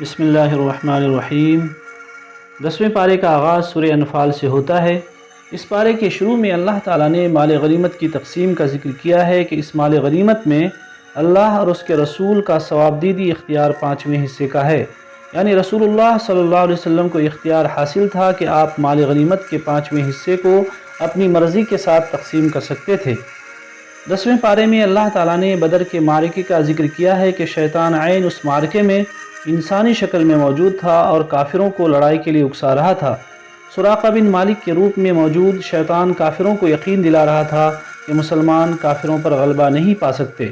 بسم اللہ الرحمن الرحیم۔ 10ویں پارے کا آغاز سورہ انفال سے ہوتا ہے۔ اس پارے کے شروع میں اللہ تعالیٰ نے مال غنیمت کی تقسیم کا ذکر کیا ہے کہ اس مال غنیمت میں اللہ اور اس کے رسول کا ثوابدیدی اختیار 5ویں حصے کا ہے، یعنی رسول اللہ صلی اللہ علیہ وسلم کو اختیار حاصل تھا کہ آپ مال غنیمت کے 5ویں حصے کو اپنی مرضی کے ساتھ تقسیم کر سکتے تھے۔ 10ویں پارے میں اللہ تعالیٰ نے بدر کے معرکے کا ذکر کیا ہے کہ شیطان عین اس معرکے میں انسانی شکل میں موجود تھا اور کافروں کو لڑائی کے لیے اکسا رہا تھا۔ سراقہ بن مالک کے روپ میں موجود شیطان کافروں کو یقین دلا رہا تھا کہ مسلمان کافروں پر غلبہ نہیں پا سکتے۔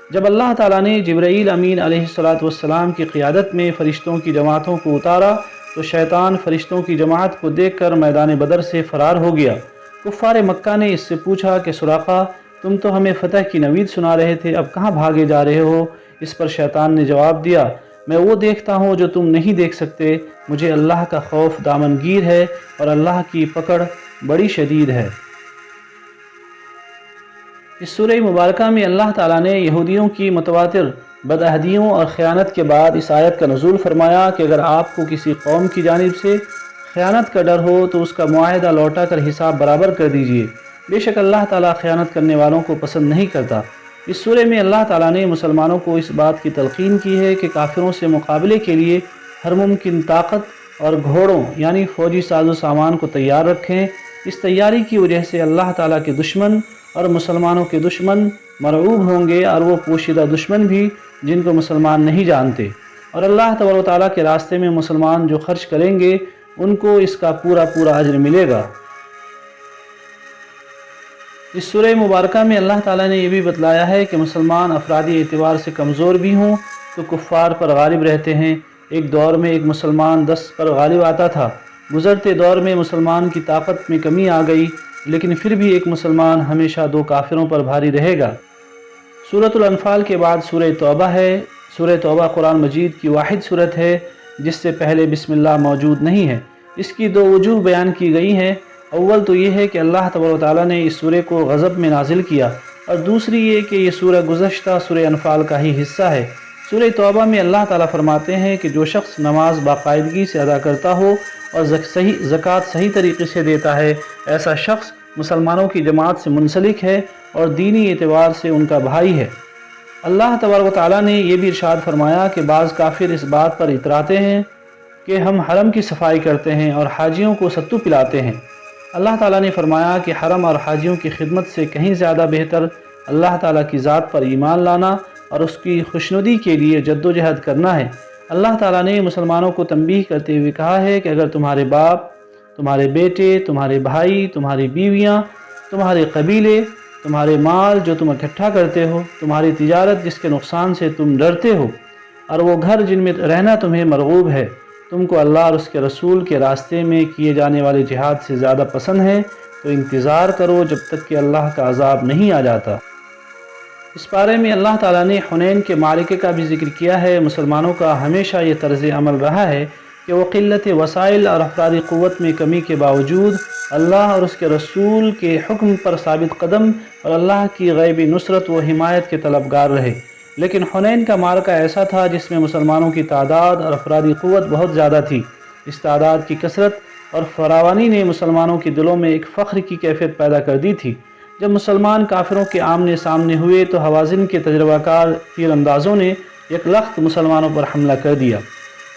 جب اللہ تعالیٰ نے جبرائیل امین علیہ السلام کی قیادت میں فرشتوں کی جماعتوں کو اتارا تو شیطان فرشتوں کی جماعت کو دیکھ کر میدان بدر سے فرار ہو گیا۔ کفار مکہ نے اس سے پوچھا کہ سراقہ، تم تو ہمیں فتح کی نوید سنا رہے تھے، اب کہاں بھاگے جا رہے ہو؟ اس پر شیطان نے جواب دیا، میں وہ دیکھتا ہوں جو تم نہیں دیکھ سکتے، مجھے اللہ کا خوف دامنگیر ہے اور اللہ کی پکڑ بڑی شدید ہے۔ اس سورہ مبارکہ میں اللہ تعالیٰ نے یہودیوں کی متواتر بدعہدیوں اور خیانت کے بعد اس آیت کا نزول فرمایا کہ اگر آپ کو کسی قوم کی جانب سے خیانت کا ڈر ہو تو اس کا معاہدہ لوٹا کر حساب برابر کر دیجئے، بے شک اللہ تعالیٰ خیانت کرنے والوں کو پسند نہیں کرتا۔ اس سورہ میں اللہ تعالیٰ نے مسلمانوں کو اس بات کی تلقین کی ہے کہ کافروں سے مقابلے کے لیے ہر ممکن طاقت اور گھوڑوں یعنی فوجی ساز و سامان کو تیار رکھیں۔ اس تیاری کی وجہ سے اللہ تعالیٰ کے دشمن اور مسلمانوں کے دشمن مرعوب ہوں گے، اور وہ پوشیدہ دشمن بھی جن کو مسلمان نہیں جانتے، اور اللہ تبارک و تعالیٰ کے راستے میں مسلمان جو خرچ کریں گے ان کو اس کا پورا اجر ملے گا۔ اس سورہ مبارکہ میں اللہ تعالیٰ نے یہ بھی بتلایا ہے کہ مسلمان افرادی اعتبار سے کمزور بھی ہوں تو کفار پر غالب رہتے ہیں۔ ایک دور میں ایک مسلمان 10 پر غالب آتا تھا، گزرتے دور میں مسلمان کی طاقت میں کمی آ گئی، لیکن پھر بھی ایک مسلمان ہمیشہ 2 کافروں پر بھاری رہے گا۔ سورۃ الانفال کے بعد سورہ توبہ ہے۔ سورہ توبہ قرآن مجید کی واحد سورت ہے جس سے پہلے بسم اللہ موجود نہیں ہے۔ اس کی 2 وجوہ بیان کی گئی ہیں۔ اول تو یہ ہے کہ اللہ تبارک و تعالیٰ نے اس سورہ کو غضب میں نازل کیا، اور دوسری یہ کہ یہ سورہ گزشتہ سورہ انفال کا ہی حصہ ہے۔ سورہ توبہ میں اللہ تعالیٰ فرماتے ہیں کہ جو شخص نماز باقاعدگی سے ادا کرتا ہو اور زکوٰۃ صحیح طریقے سے دیتا ہے، ایسا شخص مسلمانوں کی جماعت سے منسلک ہے اور دینی اعتبار سے ان کا بھائی ہے۔ اللہ تبارک و تعالیٰ نے یہ بھی ارشاد فرمایا کہ بعض کافر اس بات پر اتراتے ہیں کہ ہم حرم کی صفائی کرتے ہیں اور حاجیوں کو ستو پلاتے ہیں۔ اللہ تعالیٰ نے فرمایا کہ حرم اور حاجیوں کی خدمت سے کہیں زیادہ بہتر اللہ تعالیٰ کی ذات پر ایمان لانا اور اس کی خوشنودی کے لیے جد و جہد کرنا ہے۔ اللہ تعالیٰ نے مسلمانوں کو تنبیہ کرتے ہوئے کہا ہے کہ اگر تمہارے باپ، تمہارے بیٹے، تمہارے بھائی، تمہاری بیویاں، تمہارے قبیلے، تمہارے مال جو تم اکٹھا کرتے ہو، تمہاری تجارت جس کے نقصان سے تم ڈرتے ہو، اور وہ گھر جن میں رہنا تمہیں مرغوب ہے، تم کو اللہ اور اس کے رسول کے راستے میں کیے جانے والے جہاد سے زیادہ پسند ہے، تو انتظار کرو جب تک کہ اللہ کا عذاب نہیں آ جاتا۔ اس پارے میں اللہ تعالیٰ نے حنین کے معرکے کا بھی ذکر کیا ہے۔ مسلمانوں کا ہمیشہ یہ طرز عمل رہا ہے کہ وہ قلت وسائل اور افرادی قوت میں کمی کے باوجود اللہ اور اس کے رسول کے حکم پر ثابت قدم اور اللہ کی غیبی نصرت و حمایت کے طلبگار رہے۔ لیکن حنین کا معرکہ ایسا تھا جس میں مسلمانوں کی تعداد اور افرادی قوت بہت زیادہ تھی۔ اس تعداد کی کثرت اور فراوانی نے مسلمانوں کے دلوں میں ایک فخر کی کیفیت پیدا کر دی تھی۔ جب مسلمان کافروں کے آمنے سامنے ہوئے تو حوازن کے تجربہ کار تیر اندازوں نے یک لخت مسلمانوں پر حملہ کر دیا۔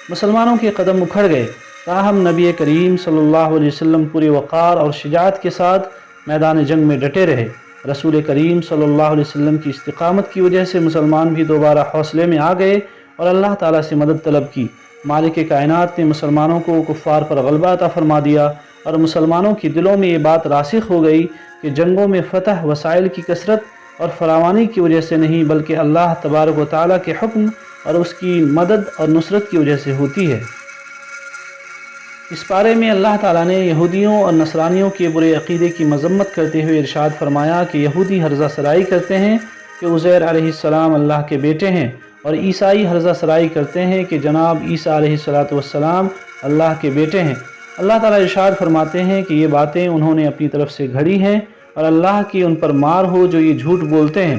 مسلمانوں کے قدم اکھڑ گئے، تاہم نبی کریم صلی اللہ علیہ وسلم پورے وقار اور شجاعت کے ساتھ میدان جنگ میں ڈٹے رہے۔ رسول کریم صلی اللہ علیہ وسلم کی استقامت کی وجہ سے مسلمان بھی دوبارہ حوصلے میں آ گئے اور اللہ تعالیٰ سے مدد طلب کی۔ مالک کائنات نے مسلمانوں کو کفار پر غلبہ عطا فرما دیا، اور مسلمانوں کے دلوں میں یہ بات راسخ ہو گئی کہ جنگوں میں فتح وسائل کی کثرت اور فراوانی کی وجہ سے نہیں بلکہ اللہ تبارک و تعالیٰ کے حکم اور اس کی مدد اور نصرت کی وجہ سے ہوتی ہے۔ اس پارے میں اللہ تعالیٰ نے یہودیوں اور نصرانیوں کے برے عقیدے کی مذمت کرتے ہوئے ارشاد فرمایا کہ یہودی ہرزہ سرائی کرتے ہیں کہ عزیر علیہ السلام اللہ کے بیٹے ہیں، اور عیسائی ہرزہ سرائی کرتے ہیں کہ جناب عیسیٰ علیہ السلام اللہ کے بیٹے ہیں۔ اللہ تعالیٰ ارشاد فرماتے ہیں کہ یہ باتیں انہوں نے اپنی طرف سے گھڑی ہیں، اور اللہ کی ان پر مار ہو جو یہ جھوٹ بولتے ہیں۔